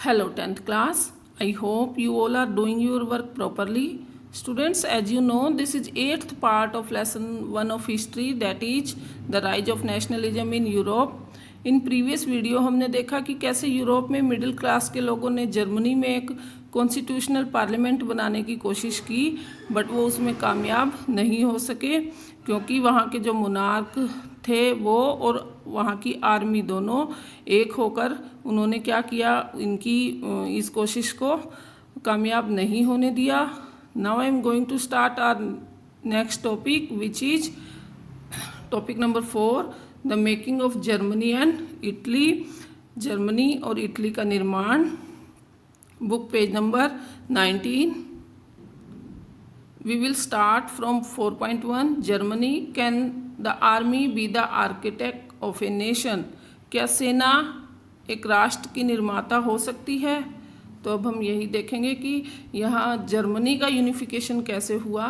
Hello 10th class. I hope you all are doing your work properly. Students, as you know, this is 8th part of lesson 1 of history, that is the rise of nationalism in Europe. In previous video हमने देखा कि कैसे Europe में middle class के लोगों ने Germany में एक कॉन्स्टिट्यूशनल पार्लियामेंट बनाने की कोशिश की, बट वो उसमें कामयाब नहीं हो सके क्योंकि वहाँ के जो मोनार्क थे वो और वहाँ की आर्मी दोनों एक होकर उन्होंने क्या किया, इनकी इस कोशिश को कामयाब नहीं होने दिया. Now I am going to start our next topic which is topic number 4, the making of Germany and Italy. Germany और इटली का निर्माण. Book page number 19. We will start from 4.1. Germany, can the army be the architect of a nation? क्या सेना एक राष्ट्र की निर्माता हो सकती है? तो अब हम यही देखेंगे कि यहाँ जर्मनी का यूनिफिकेशन कैसे हुआ,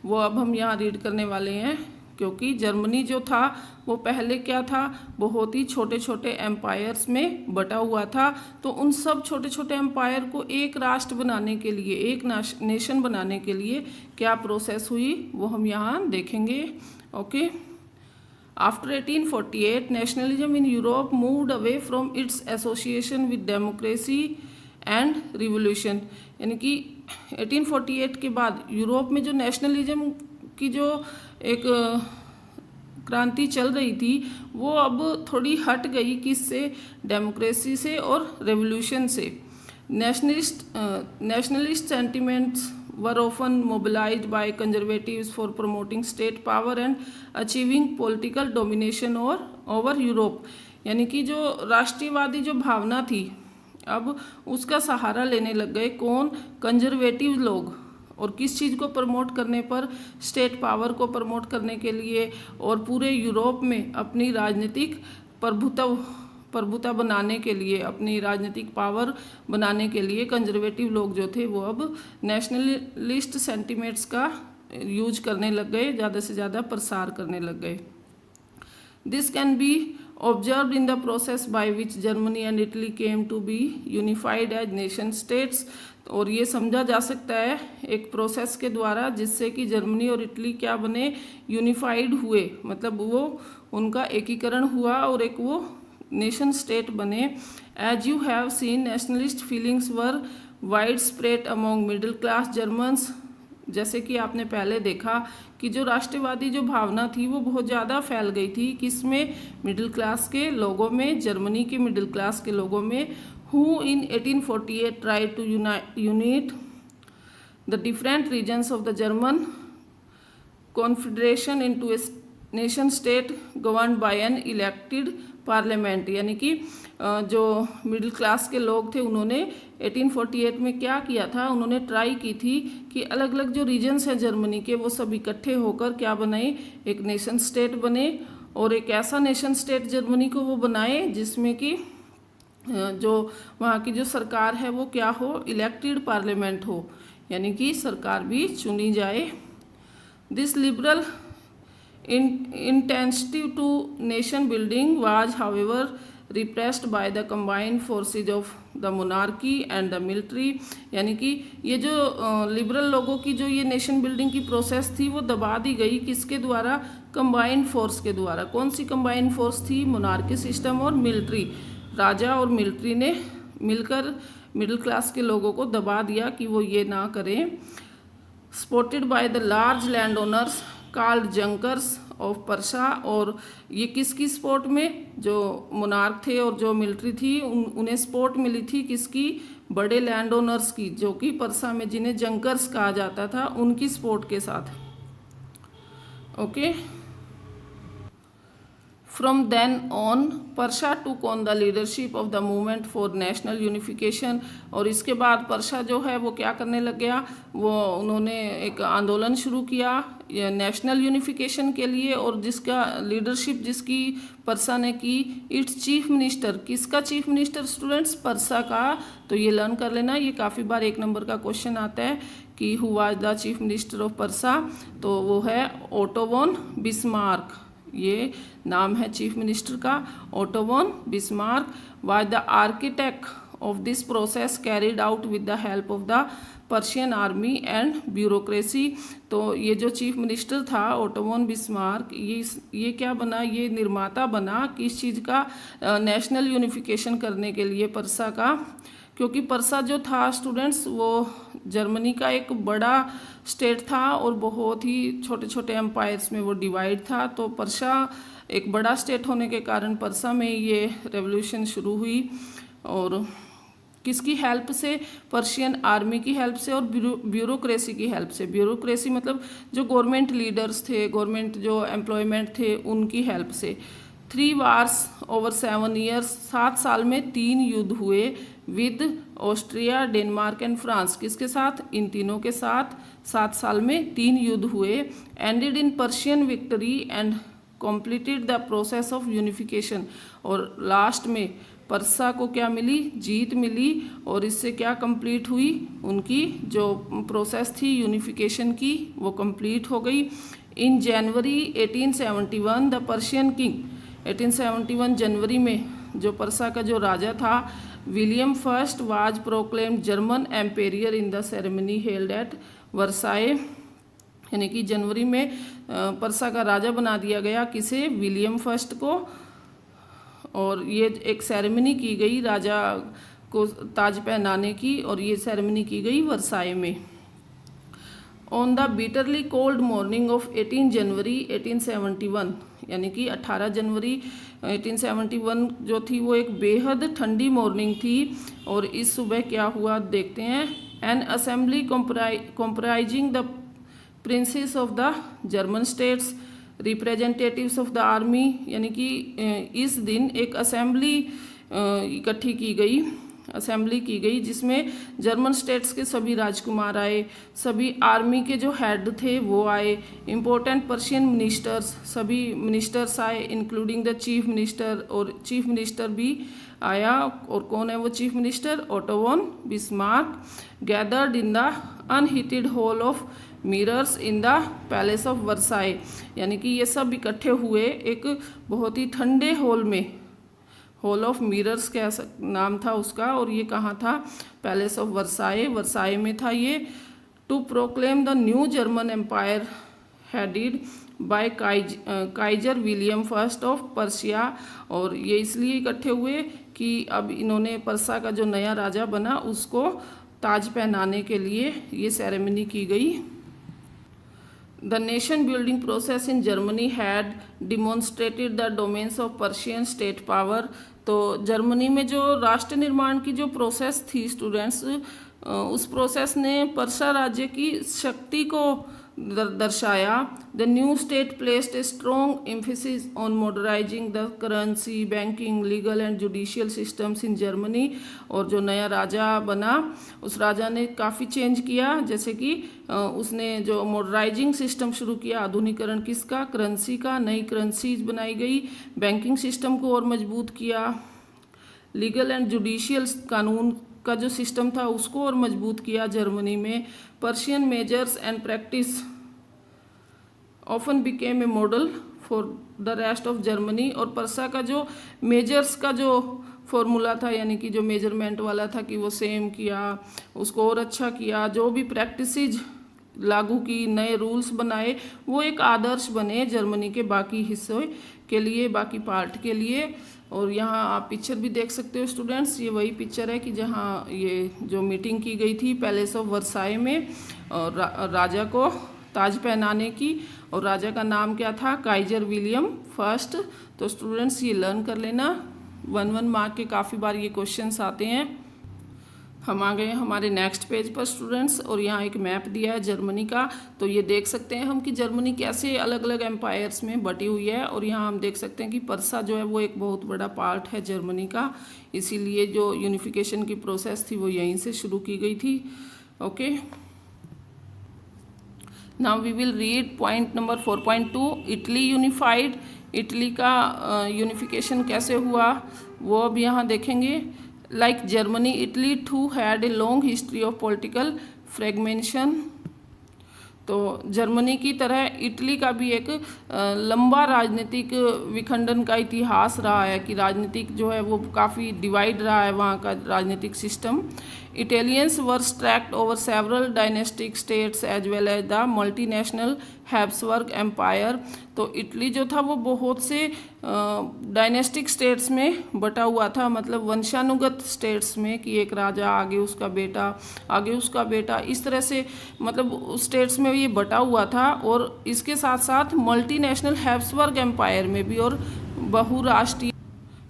वो अब हम यहाँ रीड करने वाले हैं. क्योंकि जर्मनी जो था वो पहले क्या था, बहुत ही छोटे छोटे एम्पायर्स में बटा हुआ था. तो उन सब छोटे छोटे एम्पायर को एक राष्ट्र बनाने के लिए, एक नेशन बनाने के लिए क्या प्रोसेस हुई वो हम यहाँ देखेंगे. Okay. After 1848 nationalism in Europe moved away from its association with democracy and revolution. यानी कि 1848 के बाद यूरोप में जो नेशनलिज्म की जो एक क्रांति चल रही थी वो अब थोड़ी हट गई, किससे, डेमोक्रेसी से और रेवोल्यूशन से. Nationalist sentiments were often mobilised by conservatives for promoting state power and achieving political domination और ओवर यूरोप. यानी कि जो राष्ट्रीयवादी जो भावना थी अब उसका सहारा लेने लग गए कौन, कंजर्वेटिव लोग. और किस चीज़ को प्रमोट करने पर, स्टेट पावर को प्रमोट करने के लिए और पूरे यूरोप में अपनी राजनीतिक प्रभुता बनाने के लिए, अपनी राजनीतिक पावर बनाने के लिए कंजर्वेटिव लोग जो थे वो अब नेशनलिस्ट सेंटिमेंट्स का यूज करने लग गए, ज़्यादा से ज़्यादा प्रसार करने लग गए. This can be observed in the process by which Germany and Italy came to be unified as nation states. और ये समझा जा सकता है एक प्रोसेस के द्वारा जिससे कि जर्मनी और इटली क्या बने, यूनिफाइड हुए, मतलब वो उनका एकीकरण हुआ और एक वो नेशन स्टेट बने. As you have seen nationalist feelings were widespread among middle class Germans. जैसे कि आपने पहले देखा कि जो राष्ट्रवादी जो भावना थी वो बहुत ज़्यादा फैल गई थी, किसमें, मिडिल क्लास के लोगों में, जर्मनी के मिडिल क्लास के लोगों में. Who in 1848 try to unite the different regions of the German confederation into a nation state governed by an elected parliament. यानी कि जो मिडिल क्लास के लोग थे उन्होंने 1848 में क्या किया था, उन्होंने ट्राई की थी कि अलग अलग जो रीजन्स हैं जर्मनी के वो सब इकट्ठे होकर क्या बनाए, एक नेशन स्टेट बने. और एक ऐसा नेशन स्टेट जर्मनी को वो बनाए जिसमें कि जो वहाँ की जो सरकार है वो क्या हो, इलेक्टेड पार्लियामेंट हो, यानी कि सरकार भी चुनी जाए. This liberal intensive to nation building was however repressed by the combined forces of the monarchy and the military. यानी कि ये जो लिबरल लोगों की जो ये नेशन बिल्डिंग की प्रोसेस थी वो दबा दी गई, किसके द्वारा, कंबाइंड फोर्स के द्वारा. कौन सी कंबाइंड फोर्स थी, मोनार्की सिस्टम और मिलिट्री. राजा और मिलिट्री ने मिलकर मिडिल क्लास के लोगों को दबा दिया कि वो ये ना करें. Supported by the large land owners called junkers of Parsa. और ये किसकी सपोर्ट में, जो मोनार्क थे और जो मिलिट्री थी उन्हें सपोर्ट मिली थी किसकी, बड़े लैंड ओनर्स की, जो कि पर्सा में जिन्हें जंकर्स कहा जाता था उनकी सपोर्ट के साथ. Okay. From then on, पर्शा took on the leadership of the movement for national unification. और इसके बाद पर्शा जो है वो क्या करने लग गया, वो उन्होंने एक आंदोलन शुरू किया नेशनल यूनिफिकेशन के लिए. और जिसका लीडरशिप जिसकी पर्शा ने की, इट्स चीफ मिनिस्टर. किसका चीफ मिनिस्टर स्टूडेंट्स, पर्शा का. तो ये लर्न कर लेना, ये काफ़ी बार 1 नंबर का क्वेश्चन आता है कि who was the chief minister of Prussia. तो वो है ओटो वॉन बिस्मार्क. ये नाम है चीफ मिनिस्टर का, Otto von Bismarck. Was the architect of this process carried out with the help of the Persian army and bureaucracy. तो ये जो चीफ मिनिस्टर था ओटोवन बिस्मार्क, ये क्या बना, ये निर्माता बना किस चीज़ का, नेशनल यूनिफिकेशन करने के लिए पर्सा का। क्योंकि पर्सा जो था स्टूडेंट्स वो जर्मनी का एक बड़ा स्टेट था और बहुत ही छोटे छोटे एम्पायर्स में वो डिवाइड था। तो पर्सा एक बड़ा स्टेट होने के कारण पर्सा में ये रेवोल्यूशन शुरू हुई। और किसकी हेल्प से, पर्शियन आर्मी की हेल्प से और ब्यूरोक्रेसी की हेल्प से। ब्यूरोक्रेसी मतलब जो गवर्नमेंट लीडर्स थे, गवर्नमेंट जो एम्प्लॉयमेंट थे, उनकी हेल्प से। 3 wars over 7 years, 7 साल में 3 युद्ध हुए with Austria, Denmark and France. किसके साथ, इन तीनों के साथ 7 साल में 3 युद्ध हुए। Ended in Persian victory and completed the process of unification. और लास्ट में पर्सा को क्या मिली, जीत मिली और इससे क्या कंप्लीट हुई, उनकी जो प्रोसेस थी यूनिफिकेशन की वो कंप्लीट हो गई। In January 1871 the Prussian king, 1871 जनवरी में जो पर्सा का जो राजा था William first was proclaimed German emperor in the ceremony held at Versailles. यानी कि जनवरी में पर्सा का राजा बना दिया गया, किसे, विलियम फर्स्ट को। और ये एक सेरेमनी की गई राजा को ताज पहनाने की, और ये सेरेमनी की गई वर्साए में। On the bitterly cold morning of 18 जनवरी 1871, यानी कि 18 जनवरी 1871 जो थी वो एक बेहद ठंडी मॉर्निंग थी। और इस सुबह क्या हुआ देखते हैं। N assembly comprising the princess of the German states, representatives of the army, यानी कि इस दिन एक असेंबली इकट्ठी की गई, असेंबली की गई जिसमें जर्मन स्टेट्स के सभी राजकुमार आए, सभी आर्मी के जो हेड थे वो आए, इम्पोर्टेंट पर्शियन मिनिस्टर्स, सभी मिनिस्टर्स आए इंक्लूडिंग द चीफ मिनिस्टर, और चीफ मिनिस्टर भी आया। और कौन है वो chief minister, Otto von Bismarck. Gathered in the unheated hall of mirrors in the palace of Versailles, यानी कि ये सब इकट्ठे हुए एक बहुत ही ठंडे हॉल में, हॉल ऑफ मिरर्स क्या नाम था उसका, और ये कहाँ था, पैलेस ऑफ वर्साए, वर्साए में था ये। To proclaim the new German empire headed by Kaiser William first of Prussia. और ये इसलिए इकट्ठे हुए कि अब इन्होंने पर्सा का जो नया राजा बना उसको ताज पहनाने के लिए ये सेरेमनी की गई। The nation building process in Germany had demonstrated the domains of Persian state power। तो जर्मनी में जो राष्ट्र निर्माण की जो प्रोसेस थी स्टूडेंट्स, उस प्रोसेस ने पर्सा राज्य की शक्ति को दर्शाया। The new state placed a strong emphasis on modernising the currency, banking, legal and judicial systems in Germany. और जो नया राजा बना उस राजा ने काफ़ी चेंज किया, जैसे कि उसने जो मॉडर्नाइजिंग सिस्टम शुरू किया, आधुनिकरण किसका, करेंसी का, नई करेंसीज बनाई गई, बैंकिंग सिस्टम को और मजबूत किया, लीगल एंड जुडिशियल कानून का जो सिस्टम था उसको और मजबूत किया जर्मनी में। Persian measures and practice often became a model for the rest of Germany. और पर्सा का जो मेजर्स का जो फॉर्मूला था, यानी कि जो मेजरमेंट वाला था कि वो सेम किया, उसको और अच्छा किया, जो भी प्रैक्टिसेज लागू की, नए रूल्स बनाए, वो एक आदर्श बने जर्मनी के बाकी हिस्सों के लिए, बाकी पार्ट के लिए। और यहाँ आप पिक्चर भी देख सकते हो स्टूडेंट्स, ये वही पिक्चर है कि जहाँ ये जो मीटिंग की गई थी पैलेस ऑफ वर्साए में, और राजा को ताज पहनाने की, और राजा का नाम क्या था, काइजर विलियम फर्स्ट। तो स्टूडेंट्स ये लर्न कर लेना, 1 मार्क के काफ़ी बार ये क्वेश्चंस आते हैं। हम आ गए हमारे नेक्स्ट पेज पर स्टूडेंट्स, और यहाँ एक मैप दिया है जर्मनी का। तो ये देख सकते हैं हम कि जर्मनी कैसे अलग अलग एम्पायर्स में बटी हुई है। और यहाँ हम देख सकते हैं कि पर्सा जो है वो एक बहुत बड़ा पार्ट है जर्मनी का, इसीलिए जो यूनिफिकेशन की प्रोसेस थी वो यहीं से शुरू की गई थी। Okay, now we will read point number 4.2, Italy unified. Italy का यूनिफिकेशन कैसे हुआ वो अब यहाँ देखेंगे। Like Germany, Italy too had a long history of political fragmentation। तो जर्मनी की तरह इटली का भी एक लंबा राजनीतिक विखंडन का इतिहास रहा है कि राजनीतिक जो है वो काफ़ी डिवाइड रहा है वहाँ का राजनीतिक system. Italians were struck over several dynastic states as well as the multinational Habsburg empire. तो इटली जो था वो बहुत से डायनेस्टिक स्टेट्स में बटा हुआ था, मतलब वंशानुगत स्टेट्स में कि एक राजा आगे उसका बेटा आगे उसका बेटा, इस तरह से मतलब स्टेट्स में ये बटा हुआ था। और इसके साथ साथ मल्टीनेशनल हैब्सबर्ग एम्पायर में भी और बहुराष्ट्रीय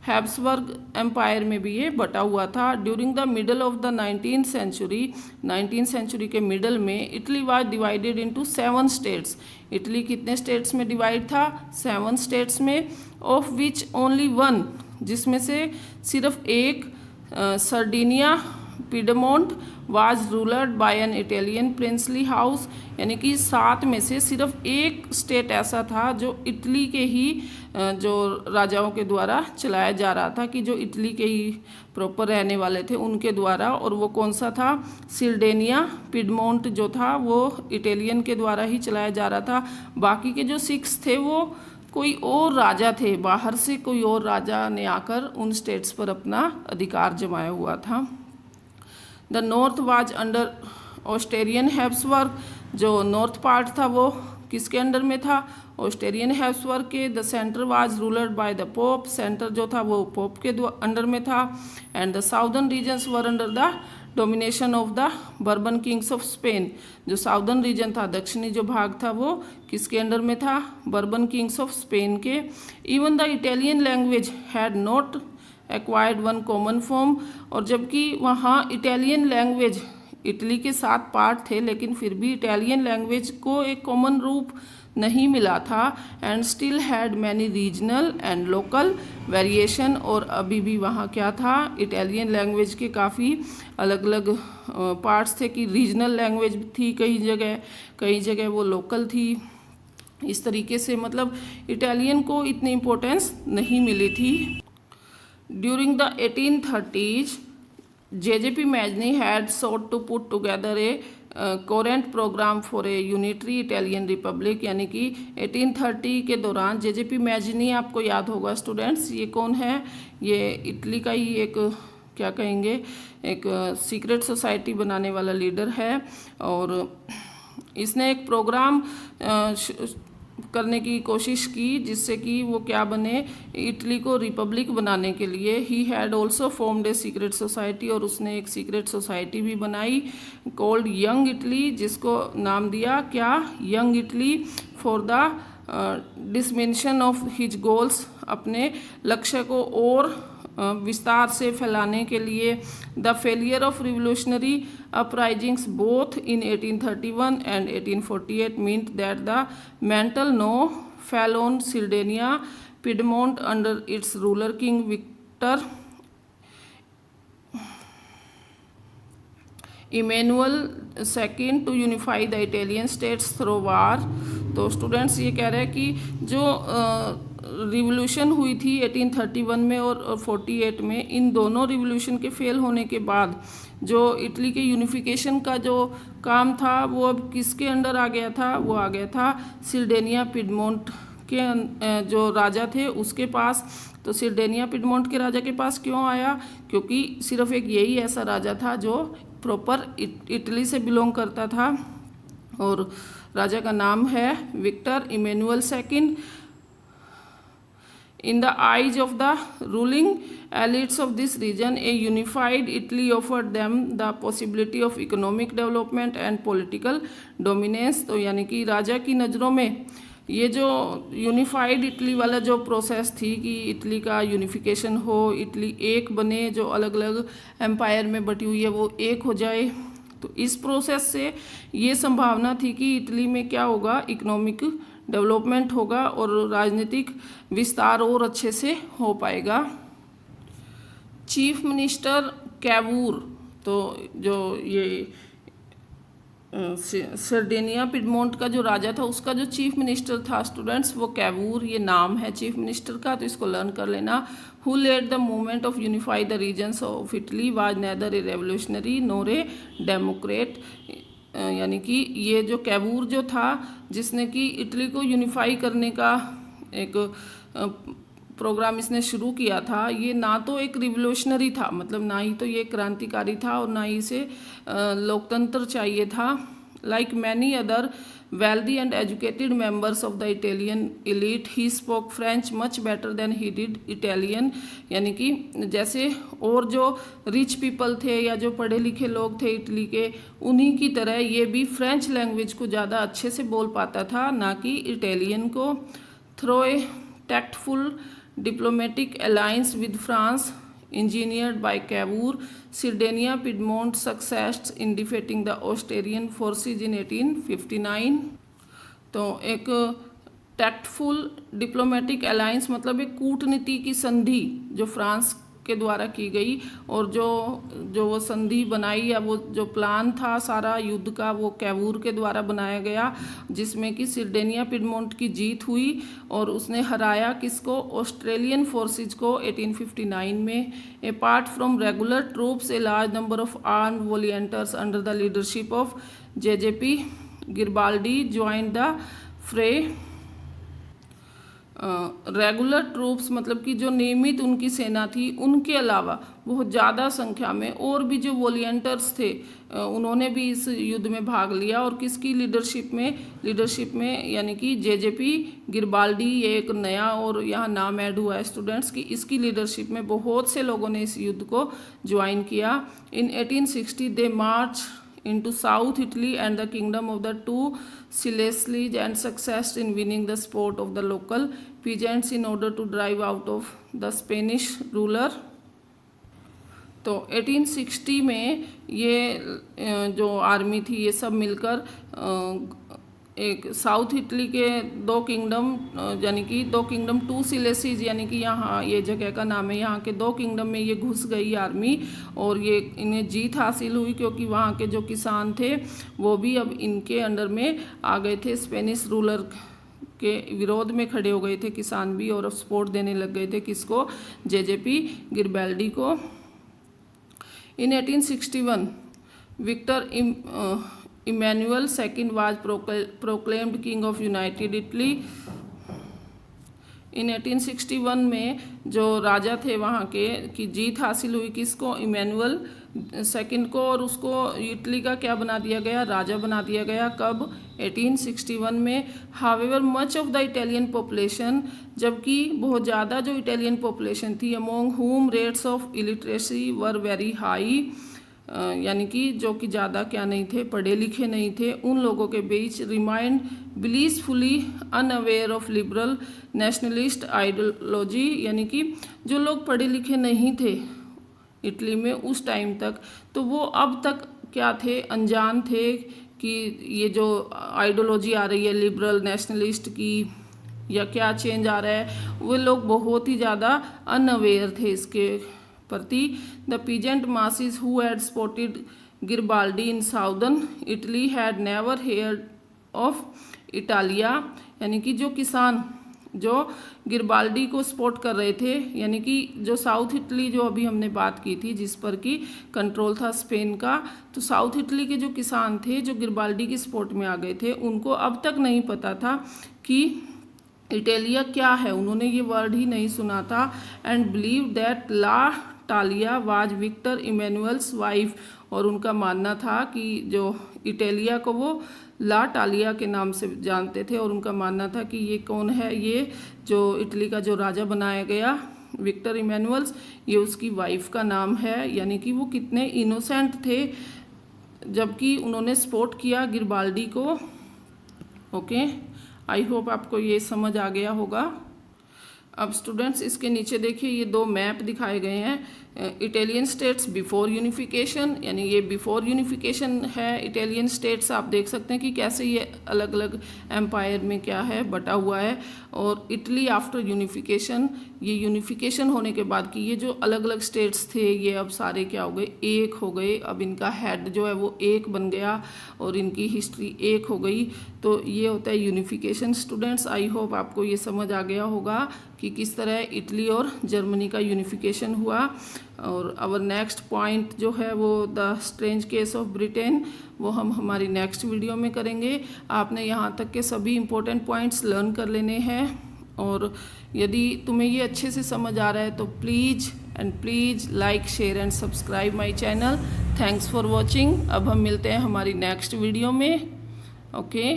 हैब्सबर्ग एम्पायर में भी ये बटा हुआ था। During the middle of the 19th century के मिडल में Italy was divided into 7 states. Italy कितने स्टेट्स में डिवाइड था? 7 स्टेट्स में, ऑफ विच ओनली 1, जिसमें से सिर्फ एक Sardinia Piedmont was ruled by an Italian princely house, यानी कि 7 में से सिर्फ एक स्टेट ऐसा था जो इटली के ही जो राजाओं के द्वारा चलाया जा रहा था, कि जो इटली के ही प्रॉपर रहने वाले थे उनके द्वारा। और वो कौन सा था? सिर्डेनिया पिडमोंट जो था वो इटालियन के द्वारा ही चलाया जा रहा था। बाकी के जो 6 थे वो कोई और राजा थे, बाहर से कोई और राजा ने आकर उन स्टेट्स पर अपना अधिकार जमाया हुआ था। The north was under Austrian Habsburg, जो नॉर्थ पार्ट था वो किसके अंडर में था? ऑस्ट्रियन हैब्सबर्ग के। The centre was ruled by the Pope, centre जो था वो पोप के अंडर में था। And the southern regions were under the domination of the Bourbon kings of Spain, जो साउदर्न रीजन था, दक्षिणी जो भाग था वो किसके अंडर में था? बर्बन किंग्स ऑफ स्पेन के। Even the Italian language had not acquired one common form, और जबकि वहाँ इटालियन लैंग्वेज इटली के 7 पार्ट थे लेकिन फिर भी इटालियन लैंग्वेज को एक कॉमन रूप नहीं मिला था। And still had many regional and local variation, और अभी भी वहाँ क्या था? इटालियन लैंग्वेज के काफ़ी अलग अलग पार्ट्स थे, कि रीजनल लैंग्वेज थी कई जगह वो लोकल थी। इस तरीके से मतलब इटालियन को इतनी इम्पोर्टेंस नहीं मिली थी। During the 1830s JJP Mazzini had sought to put together a coherent programme for a unitary Italian republic, यानी कि 1830 के दौरान JJP Mazzini, आपको याद होगा स्टूडेंट्स, ये कौन है? ये इटली का ही एक क्या कहेंगे, एक सीक्रेट सोसाइटी बनाने वाला लीडर है। और इसने एक प्रोग्राम करने की कोशिश की जिससे कि वो क्या बने, इटली को रिपब्लिक बनाने के लिए। He had also formed a secret society, और उसने एक सीक्रेट सोसाइटी भी बनाई कॉल्ड यंग इटली, जिसको नाम दिया क्या? Young Italy, for the dissemination of his goals, अपने लक्ष्य को और विस्तार से फैलाने के लिए। The failure of revolutionary uprisings both in 1831 and 1848 meant that the mantle now fell on Sardinia Piedmont under its ruler king Victor Emmanuel II to unify the Italian states through war. तो students ये कह रहे हैं कि जो revolution हुई थी 1831 में और 48 में, इन दोनों रिवोल्यूशन के फेल होने के बाद जो इटली के यूनिफिकेशन का जो काम था वो अब किसके अंडर आ गया था? वो आ गया था सिर्डेनिया पिडमोंट के जो राजा थे उसके पास। तो सिर्डेनिया पिडमोंट के राजा के पास क्यों आया? क्योंकि सिर्फ एक यही ऐसा राजा था जो प्रॉपर इटली से बिलोंग करता था, और राजा का नाम है Victor Emmanuel II। In the eyes of the ruling elites of this region, a unified Italy offered them the possibility of economic development and political dominance। तो यानी कि राजा की नज़रों में ये जो यूनिफाइड इटली वाला जो प्रोसेस थी कि इटली का यूनिफिकेशन हो, इटली एक बने, जो अलग अलग एम्पायर में बटी हुई है वो एक हो जाए, तो इस प्रोसेस से ये संभावना थी कि इटली में क्या होगा? इकोनॉमिक डेवलपमेंट होगा और राजनीतिक विस्तार और अच्छे से हो पाएगा। चीफ मिनिस्टर कैवूर, तो जो ये सर्डेनिया पिडमोंट का जो राजा था उसका जो चीफ मिनिस्टर था स्टूडेंट्स वो कैवूर, ये नाम है चीफ मिनिस्टर का, तो इसको लर्न कर लेना। Who led the movement of unify the regions of Italy was neither a revolutionary nor a democrat. यानी कि ये जो कैवूर जो था जिसने कि इटली को यूनिफाई करने का एक प्रोग्राम इसने शुरू किया था, ये ना तो एक रिवोल्यूशनरी था, मतलब ना ही तो ये क्रांतिकारी था और ना ही इसे लोकतंत्र चाहिए था। Like many other wealthy and educated members of the Italian elite, he spoke French much better than he did Italian। यानी कि जैसे और जो रिच पीपल थे या जो पढ़े लिखे लोग थे इटली के, उन्हीं की तरह ये भी फ्रेंच लैंग्वेज को ज़्यादा अच्छे से बोल पाता था, ना कि इटालियन को। Through a tactful diplomatic alliance with France engineered by Cavour, Sardinia Piedmont successed in defeating the Austrian forces in 1859। तो एक टैक्टफुल डिप्लोमेटिक अलायंस मतलब एक कूटनीति की संधि जो फ्रांस के द्वारा की गई, और जो वो संधि बनाई या वो जो प्लान था सारा युद्ध का वो कैवूर के द्वारा बनाया गया, जिसमें कि सिर्डेनिया पिडमोंट की जीत हुई और उसने हराया किसको, ऑस्ट्रेलियन फोर्सेज को 1859 में। Apart from regular troops a large number of armed volunteers under the leadership of Giuseppe Garibaldi join the fray. Regular troops मतलब कि जो नियमित उनकी सेना थी, उनके अलावा बहुत ज़्यादा संख्या में और भी जो वॉलियंटर्स थे उन्होंने भी इस युद्ध में भाग लिया। और किसकी लीडरशिप में यानी कि जेजेपी गिरबाल्डी, ये एक नया और यहाँ नाम ऐड हुआ है स्टूडेंट्स की, इसकी लीडरशिप में बहुत से लोगों ने इस युद्ध को ज्वाइन किया। इन 1860 दे मार्च into South Italy and the kingdom of the two Sicilies and success in winning the support of the local peasants in order to drive out of the Spanish ruler। तो 1860 में ये जो आर्मी थी ये सब मिलकर एक साउथ इटली के दो किंगडम यानी कि दो किंगडम टू सिलेसीज यानी कि यहाँ ये जगह का नाम है, यहाँ के दो किंगडम में ये घुस गई आर्मी और ये इन्हें जीत हासिल हुई क्योंकि वहाँ के जो किसान थे वो भी अब इनके अंडर में आ गए थे। स्पेनिश रूलर के विरोध में खड़े हो गए थे किसान भी और सपोर्ट देने लग गए थे किसको, जेजेपी गिरबाल्डी को। In 1861 Victor Emmanuel II was proclaimed king of United Italy। In 1861 में जो राजा थे वहाँ के की जीत हासिल हुई किसको, इमैनुअल सेकंड को, और उसको इटली का क्या बना दिया गया, राजा बना दिया गया। कब, 1861 में। However much of the Italian population, जबकि बहुत ज़्यादा जो इटालियन पॉपुलेशन थी, अमोंग हुम rates of illiteracy were very high, यानी कि जो कि ज़्यादा क्या नहीं थे, पढ़े लिखे नहीं थे, उन लोगों के बीच remained blissfully unaware of liberal nationalist ideology, यानी कि जो लोग पढ़े लिखे नहीं थे इटली में उस टाइम तक, तो वो अब तक क्या थे, अनजान थे कि ये जो आइडियोलॉजी आ रही है लिबरल नेशनलिस्ट की या क्या चेंज आ रहा है, वे लोग बहुत ही ज़्यादा अनअवेयर थे इसके प्रति। The peasant masses who had supported Garibaldi in southern Italy had never heard of Italia, यानी कि जो किसान जो गिरबाल्डी को सपोर्ट कर रहे थे, यानी कि जो साउथ इटली जो अभी हमने बात की थी जिस पर कि कंट्रोल था स्पेन का, तो साउथ इटली के जो किसान थे जो गिरबाल्डी की सपोर्ट में आ गए थे, उनको अब तक नहीं पता था कि इटालिया क्या है, उन्होंने ये वर्ड ही नहीं सुना था। And believe that La Talia was Victor Emmanuel's wife, और उनका मानना था कि जो इटालिया को वो ला टालिया के नाम से जानते थे और उनका मानना था कि ये कौन है, ये जो इटली का जो राजा बनाया गया विक्टर इमैनुअल्स, ये उसकी वाइफ का नाम है। यानी कि वो कितने इनोसेंट थे जबकि उन्होंने सपोर्ट किया गिरबाल्डी को। ओके, आई होप आपको ये समझ आ गया होगा। अब स्टूडेंट्स इसके नीचे देखिए ये दो मैप दिखाए गए हैं। इटालियन स्टेट्स बिफोर यूनिफिकेशन, यानी ये बिफोर यूनिफिकेशन है इटालियन स्टेट्स, आप देख सकते हैं कि कैसे ये अलग अलग एम्पायर में क्या है बटा हुआ है। और इटली आफ्टर यूनिफिकेशन, ये यूनिफिकेशन होने के बाद कि ये जो अलग अलग स्टेट्स थे ये अब सारे क्या हो गए, एक हो गए। अब इनका हेड जो है वो एक बन गया और इनकी हिस्ट्री एक हो गई। तो ये होता है यूनिफिकेशन। स्टूडेंट्स आई होप आपको ये समझ आ गया होगा कि कि किस तरह इटली और जर्मनी का यूनिफिकेशन हुआ। और आवर नेक्स्ट पॉइंट जो है वो the strange case of Britain, वो हम हमारी नेक्स्ट वीडियो में करेंगे। आपने यहाँ तक के सभी इम्पोर्टेंट पॉइंट्स लर्न कर लेने हैं, और यदि तुम्हें ये अच्छे से समझ आ रहा है तो please like, share and subscribe my channel. Thanks for watching. अब हम मिलते हैं हमारी नेक्स्ट वीडियो में। ओके।